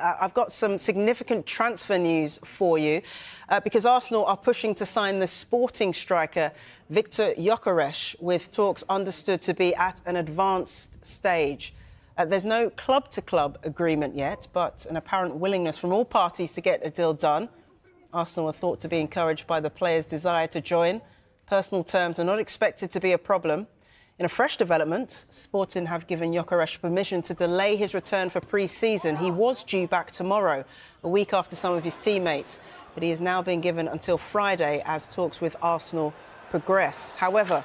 I've got some significant transfer news for you because Arsenal are pushing to sign the Sporting striker Viktor Gyökeres, with talks understood to be at an advanced stage. There's no club-to-club agreement yet, but an apparent willingness from all parties to get a deal done. Arsenal are thought to be encouraged by the player's desire to join. Personal terms are not expected to be a problem. In a fresh development, Sporting have given Gyökeres permission to delay his return for pre-season. He was due back tomorrow, a week after some of his teammates, but he has now been given until Friday as talks with Arsenal progress. However,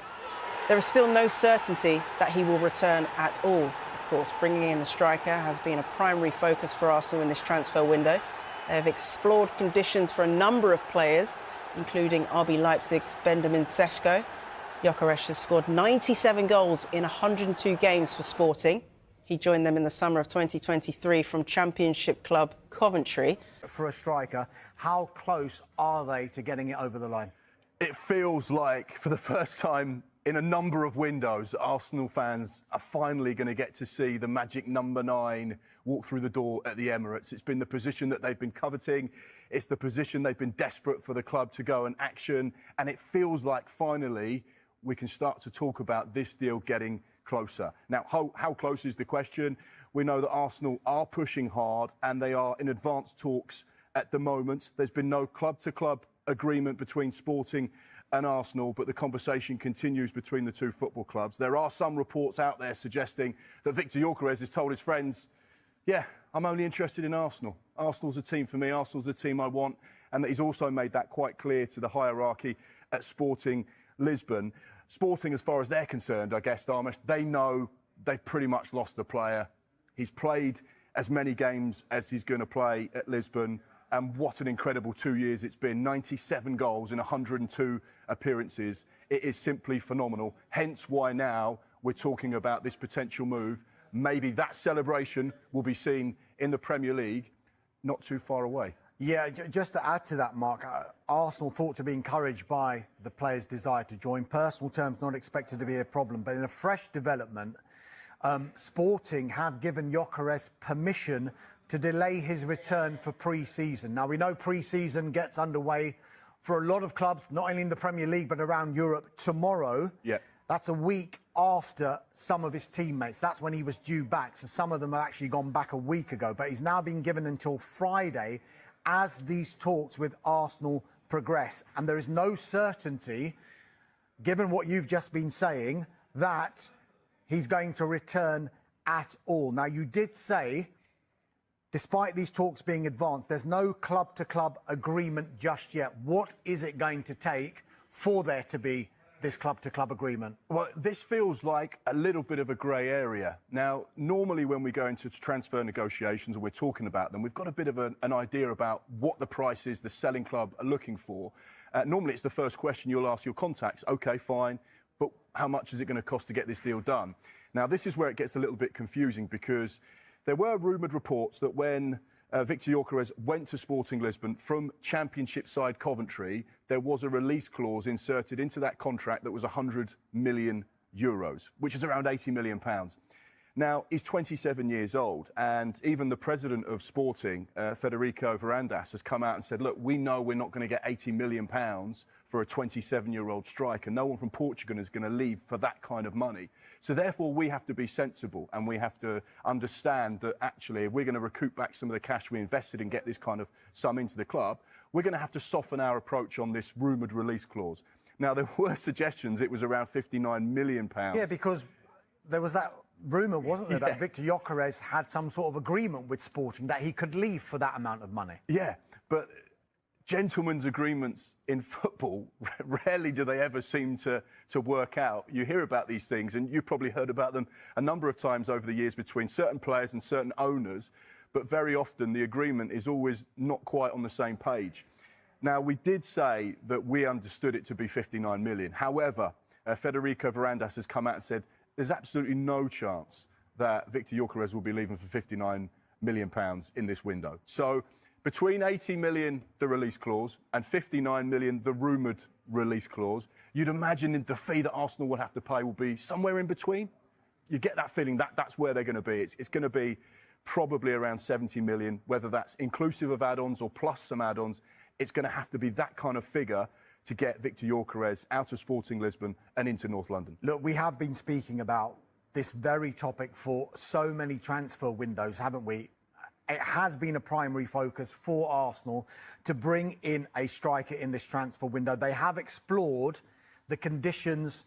there is still no certainty that he will return at all. Of course, bringing in a striker has been a primary focus for Arsenal in this transfer window. They have explored conditions for a number of players, including RB Leipzig's Benjamin Sesko. Gyökeres has scored 97 goals in 102 games for Sporting. He joined them in the summer of 2023 from Championship club Coventry. For a striker, how close are they to getting it over the line? It feels like, for the first time in a number of windows, Arsenal fans are finally going to get to see the magic number 9 walk through the door at the Emirates. It's been the position that they've been coveting. It's the position they've been desperate for the club to go and action. And it feels like finally we can start to talk about this deal getting closer. Now, how close is the question? We know that Arsenal are pushing hard and they are in advanced talks at the moment. There's been no club-to-club agreement between Sporting and Arsenal, but the conversation continues between the two football clubs. There are some reports out there suggesting that Viktor Gyökeres has told his friends, yeah, I'm only interested in Arsenal. Arsenal's a team for me, Arsenal's a team I want, and that he's also made that quite clear to the hierarchy at Sporting Lisbon. Sporting, as far as they're concerned, I guess, Darmish, they know they've pretty much lost the player. He's played as many games as he's going to play at Lisbon, and what an incredible 2 years it's been. 97 goals in 102 appearances. It is simply phenomenal, hence why now we're talking about this potential move. Maybe that celebration will be seen in the Premier League not too far away. Yeah, just to add to that, Mark, Arsenal thought to be encouraged by the player's desire to join. Personal terms not expected to be a problem, but in a fresh development, Sporting have given Gyökeres permission to delay his return for pre-season. Now, we know pre-season gets underway for a lot of clubs, not only in the Premier League, but around Europe tomorrow. Yeah. That's a week after some of his teammates. That's when he was due back. So some of them have actually gone back a week ago, but he's now been given until Friday as these talks with Arsenal progress. And there is no certainty, given what you've just been saying, that he's going to return at all. Now, you did say, despite these talks being advanced, there's no club-to-club agreement just yet. What is it going to take for there to be this club-to-club agreement? Well, this feels like a little bit of a grey area. Now, normally when we go into transfer negotiations and we're talking about them, we've got a bit of an idea about what the price is the selling club are looking for. Normally it's the first question you'll ask your contacts. OK, fine, but how much is it going to cost to get this deal done? Now, this is where it gets a little bit confusing, because there were rumoured reports that when Viktor Gyökeres went to Sporting Lisbon from Championship side Coventry, there was a release clause inserted into that contract that was €100 million, which is around £80 million. Now, he's 27 years old, and even the president of Sporting, Federico Varandas, has come out and said, look, we know we're not going to get £80 million for a 27-year-old striker. No one from Portugal is going to leave for that kind of money. So therefore, we have to be sensible, and we have to understand that actually, if we're going to recoup back some of the cash we invested and get this kind of sum into the club, we're going to have to soften our approach on this rumoured release clause. Now, there were suggestions it was around £59 million. Yeah, because there was that rumour, wasn't there, that Viktor Gyökeres had some sort of agreement with Sporting that he could leave for that amount of money. Yeah, but gentlemen's agreements in football, rarely do they ever seem to work out. You hear about these things, and you've probably heard about them a number of times over the years between certain players and certain owners, but very often the agreement is always not quite on the same page. Now, we did say that we understood it to be 59 million. However, Federico Varandas has come out and said there's absolutely no chance that Viktor Gyökeres will be leaving for £59 million in this window. So between 80 million, the release clause, and 59 million, the rumoured release clause, you'd imagine the fee that Arsenal will have to pay will be somewhere in between. You get that feeling that that's where they're going to be. It's going to be probably around 70 million, whether that's inclusive of add-ons or plus some add-ons. It's going to have to be that kind of figure to get Viktor Gyökeres out of Sporting Lisbon and into North London. Look, we have been speaking about this very topic for so many transfer windows, haven't we? It has been a primary focus for Arsenal to bring in a striker in this transfer window. They have explored the conditions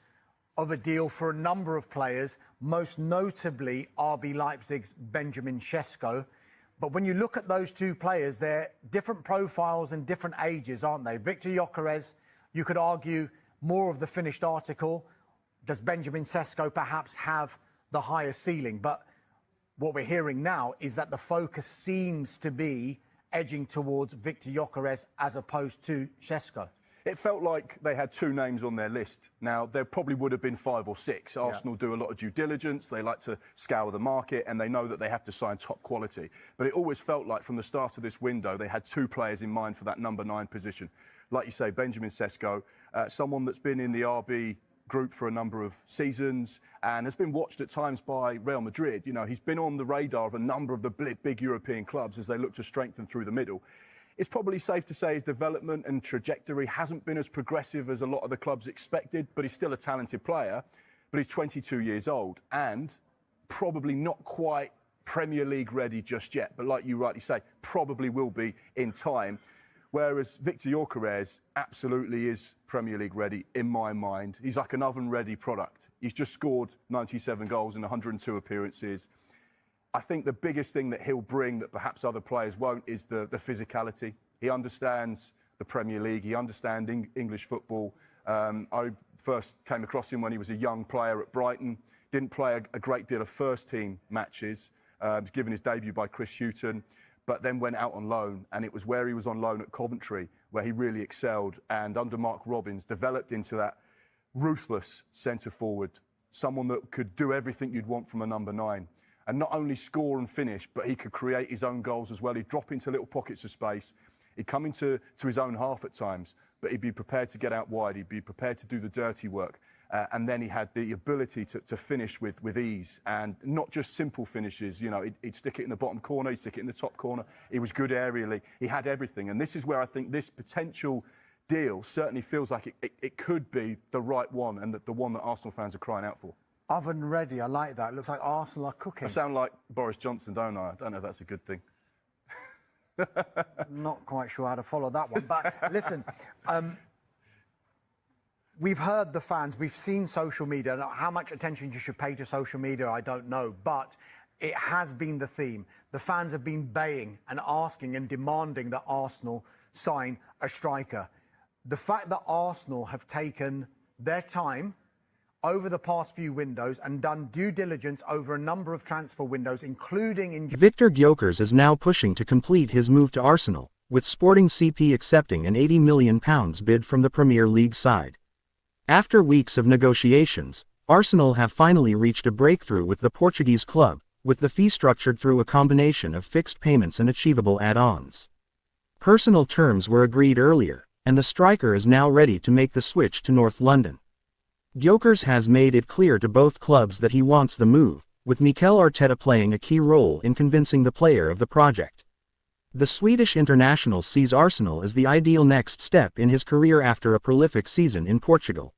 of a deal for a number of players, most notably RB Leipzig's Benjamin Sesko. But when you look at those two players, they're different profiles and different ages, aren't they? Viktor Gyökeres, you could argue, more of the finished article. Does Benjamin Sesko perhaps have the higher ceiling? But what we're hearing now is that the focus seems to be edging towards Viktor Gyökeres as opposed to Sesko. It felt like they had two names on their list. Now, there probably would have been 5 or 6. Arsenal do a lot of due diligence. They like to scour the market, and they know that they have to sign top quality. But it always felt like from the start of this window, they had 2 players in mind for that number 9 position. Like you say, Benjamin Sesko, someone that's been in the RB group for a number of seasons and has been watched at times by Real Madrid. You know, he's been on the radar of a number of the big European clubs as they look to strengthen through the middle. It's probably safe to say his development and trajectory hasn't been as progressive as a lot of the clubs expected, but he's still a talented player. But he's 22 years old and probably not quite Premier League ready just yet. But like you rightly say, probably will be in time. Whereas Viktor Gyökeres absolutely is Premier League ready in my mind. He's like an oven-ready product. He's just scored 97 goals in 102 appearances. I think the biggest thing that he'll bring that perhaps other players won't is the physicality. He understands the Premier League. He understands English football. I first came across him when he was a young player at Brighton. Didn't play a great deal of first-team matches. Was given his debut by Chris Hughton, but then went out on loan. And it was where he was on loan at Coventry where he really excelled. And under Mark Robins, developed into that ruthless centre-forward, someone that could do everything you'd want from a number 9. And not only score and finish, but he could create his own goals as well. He'd drop into little pockets of space. He'd come into his own half at times, but he'd be prepared to get out wide. He'd be prepared to do the dirty work. And then he had the ability to finish with ease, and not just simple finishes. You know, he'd stick it in the bottom corner, he'd stick it in the top corner. He was good aerially. He had everything. And this is where I think this potential deal certainly feels like it could be the right one, and the one that Arsenal fans are crying out for. Oven ready, I like that. It looks like Arsenal are cooking. I sound like Boris Johnson, don't I? I don't know if that's a good thing. Not quite sure how to follow that one. But listen, we've heard the fans, we've seen social media. Now, how much attention you should pay to social media, I don't know. But it has been the theme. The fans have been baying and asking and demanding that Arsenal sign a striker. The fact that Arsenal have taken their time over the past few windows and done due diligence over a number of transfer windows, including in... Viktor Gyökeres is now pushing to complete his move to Arsenal, with Sporting CP accepting an £80 million bid from the Premier League side. After weeks of negotiations, Arsenal have finally reached a breakthrough with the Portuguese club, with the fee structured through a combination of fixed payments and achievable add-ons. Personal terms were agreed earlier, and the striker is now ready to make the switch to North London. Gyökeres has made it clear to both clubs that he wants the move, with Mikel Arteta playing a key role in convincing the player of the project. The Swedish international sees Arsenal as the ideal next step in his career after a prolific season in Portugal.